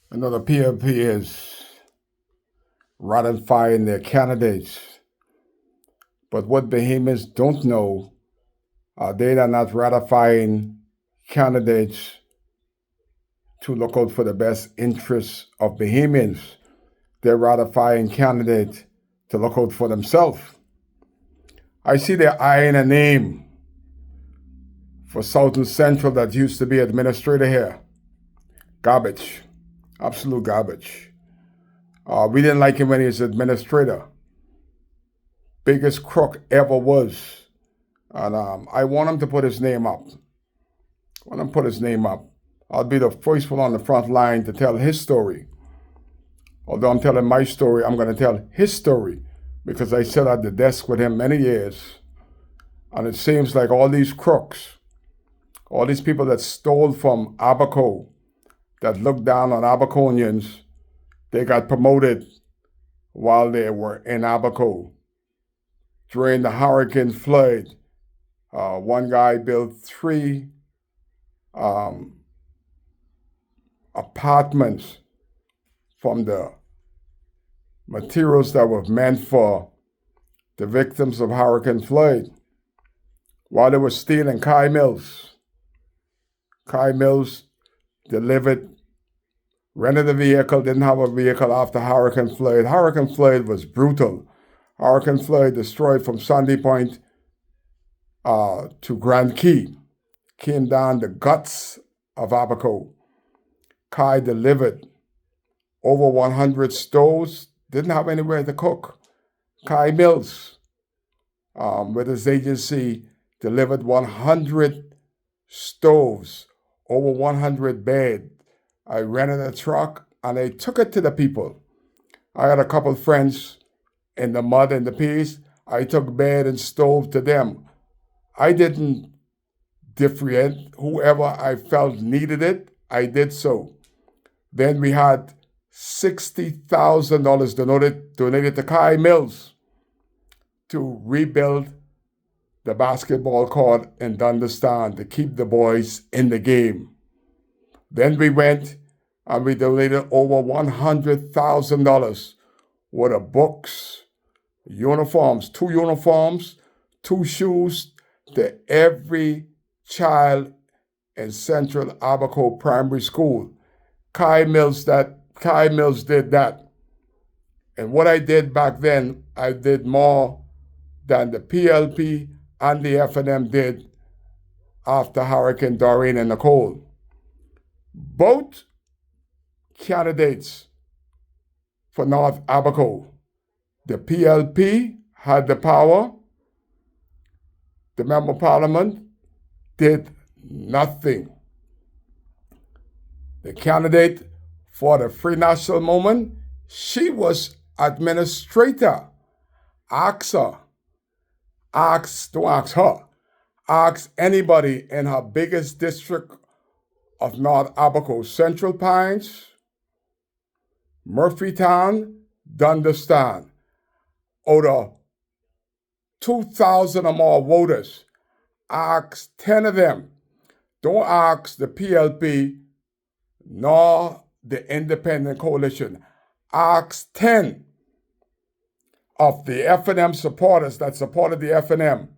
The PLP is ratifying their candidates. But what Bahamians don't know, they are not ratifying candidates to look out for the best interests of Bahamians. They're ratifying candidates to look out for themselves. I see they're eyeing a name for Southern Central that used to be administrator here. Garbage. Absolute garbage. We didn't like him when he was administrator. Biggest crook ever was. And I want him to put his name up. I'll be the first one on the front line to tell his story. Although I'm telling my story, I'm going to tell his story because I sat at the desk with him many years. And it seems like all these crooks, all these people that stole from Abaco, that looked down on Abaconians, they got promoted while they were in Abaco. During the Hurricane flood, one guy built 3 apartments from the materials that were meant for the victims of Hurricane flood while they were stealing. Kai Mills rented a vehicle, didn't have a vehicle after Hurricane flood. Hurricane flood was brutal. Hurricane flood destroyed from Sandy Point to Grand Key. Came down the guts of Abaco. Kai delivered over 100 stoves, didn't have anywhere to cook. Kai Mills, with his agency, delivered 100 stoves, over 100 beds. I rented a truck and I took it to the people. I had a couple friends in the mud and the peas. I took bed and stove to them. I didn't differentiate. Whoever I felt needed it, I did so. Then we had $60,000 donated to Kai Mills to rebuild the basketball court in Dundastan to keep the boys in the game. Then we went and we donated over $100,000 worth of books, uniforms, 2 uniforms, 2 shoes to every child in Central Abaco Primary School. Kai Mills did that. And what I did back then, I did more than the PLP and the FNM did after Hurricane Doreen and Nicole. Both candidates for North Abaco, the PLP had the power. The Member of Parliament did nothing. The candidate for the Free National Movement, she was administrator. Don't ask her. Ask anybody in her biggest district of North Abaco, Central Pines, Murphytown, Dundastan. Out of 2,000 or more voters, ask 10 of them. Don't ask the PLP nor the Independent Coalition. Ask 10 of the FNM supporters that supported the FNM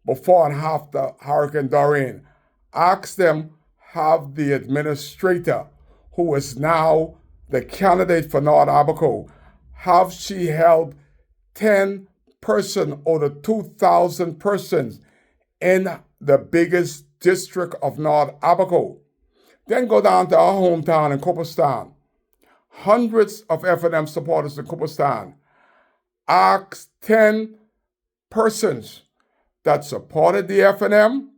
before and after Hurricane Doreen. Ask them, have the administrator, who is now the candidate for North Abaco, have she held 10 persons out of 2,000 persons in the biggest district of North Abaco? Then go down to our hometown in Cooperstown. Hundreds of FNM supporters in Cooperstown. Ask 10 persons that supported the FNM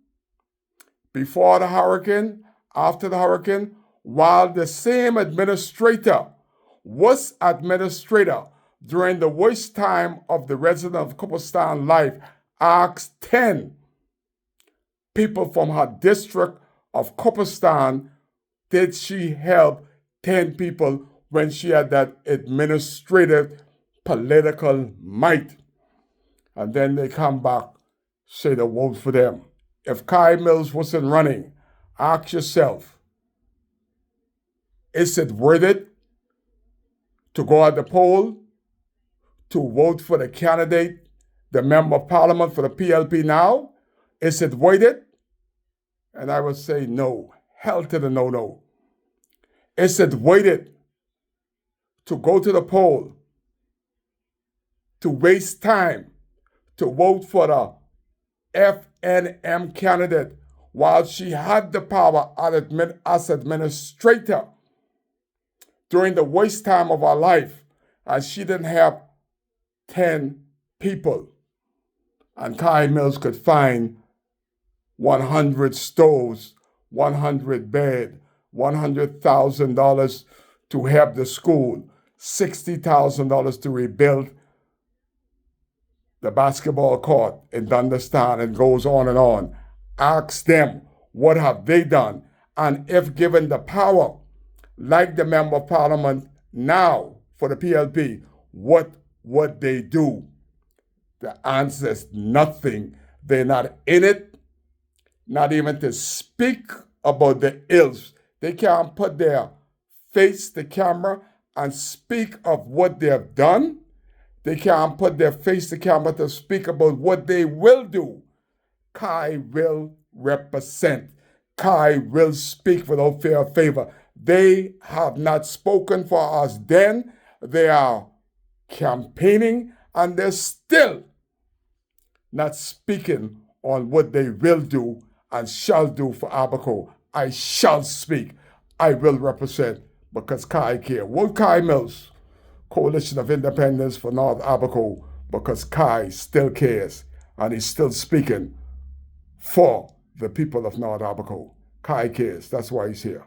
before the hurricane, after the hurricane, while the same administrator was administrator during the worst time of the resident of Cooperstown life. Ask 10 people from her district of Cooperstown, did she help 10 people when she had that administrative political might? And then they come back, say to vote for them. If Kai Mills wasn't running, ask yourself, Is it worth it to go at the poll to vote for the candidate, the member of parliament for the PLP now? Is it worth it? And I would say no. Hell to the no. Is it worth it to go to the poll, to waste time, to vote for the FNM candidate while she had the power as administrator during the worst time of her life, and she didn't have 10 people, and Kai Mills could find 100 stoves, 100 beds, $100,000 to help the school, $60,000 to rebuild the basketball court in Dundestown, and goes on and on. Ask them, what have they done? And if given the power, like the member of parliament now for the PLP, what would they do? The answer is nothing. They're not in it, not even to speak about the ills. They can't put their face to camera and speak of what they have done. They can't put their face to camera to speak about what they will do. Kai will represent. Kai will speak without fear or favor. They have not spoken for us then. They are campaigning, and they're still not speaking on what they will do and shall do for Abaco. I shall speak. I will represent, because Kai care. Vote Kai Mills, Coalition of Independence for North Abaco, because Kai still cares, and he's still speaking for the people of North Abaco. Kai cares. That's why he's here.